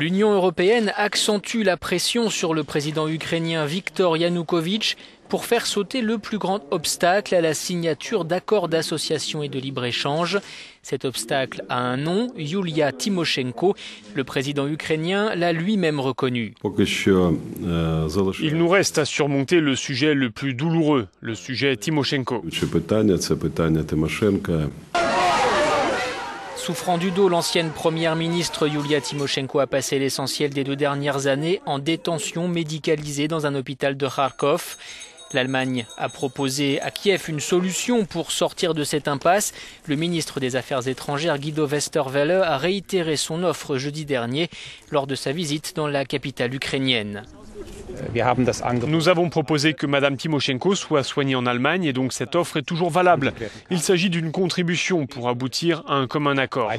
L'Union européenne accentue la pression sur le président ukrainien Viktor Yanukovych pour faire sauter le plus grand obstacle à la signature d'accords d'association et de libre-échange. Cet obstacle a un nom, Yulia Tymoshenko. Le président ukrainien l'a lui-même reconnu. Il nous reste à surmonter le sujet le plus douloureux, le sujet Tymoshenko. Souffrant du dos, l'ancienne première ministre Yulia Tymoshenko a passé l'essentiel des 2 dernières années en détention médicalisée dans un hôpital de Kharkov. L'Allemagne a proposé à Kiev une solution pour sortir de cette impasse. Le ministre des Affaires étrangères Guido Westerwelle a réitéré son offre jeudi dernier lors de sa visite dans la capitale ukrainienne. Nous avons proposé que Mme Tymoshenko soit soignée en Allemagne et donc cette offre est toujours valable. Il s'agit d'une contribution pour aboutir à un commun accord.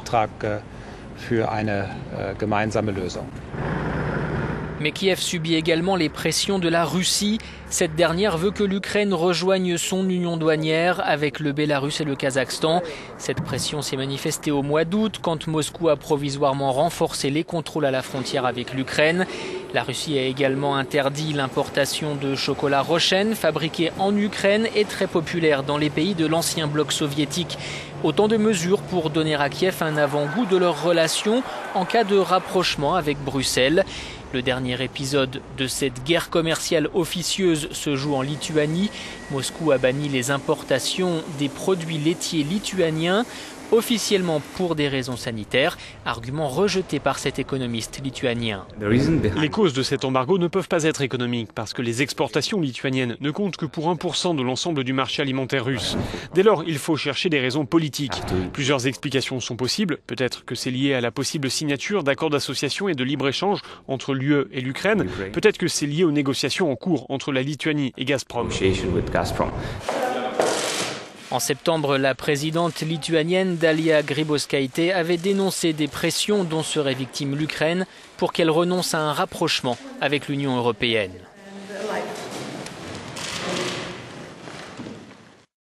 Mais Kiev subit également les pressions de la Russie. Cette dernière veut que l'Ukraine rejoigne son union douanière avec le Bélarus et le Kazakhstan. Cette pression s'est manifestée au mois d'août quand Moscou a provisoirement renforcé les contrôles à la frontière avec l'Ukraine. La Russie a également interdit l'importation de chocolat Rochen fabriqué en Ukraine et très populaire dans les pays de l'ancien bloc soviétique. Autant de mesures pour donner à Kiev un avant-goût de leurs relations en cas de rapprochement avec Bruxelles. Le dernier épisode de cette guerre commerciale officieuse se joue en Lituanie. Moscou a banni les importations des produits laitiers lituaniens, officiellement pour des raisons sanitaires, argument rejeté par cet économiste lituanien. Les causes de cet embargo ne peuvent pas être économiques parce que les exportations lituaniennes ne comptent que pour 1% de l'ensemble du marché alimentaire russe. Dès lors, il faut chercher des raisons politiques. Plusieurs explications sont possibles. Peut-être que c'est lié à la possible signature d'accords d'association et de libre-échange entre l'UE et l'Ukraine. Peut-être que c'est lié aux négociations en cours entre la Lituanie et Gazprom. En septembre, la présidente lituanienne Dalia Grybauskaitė avait dénoncé des pressions dont serait victime l'Ukraine pour qu'elle renonce à un rapprochement avec l'Union européenne.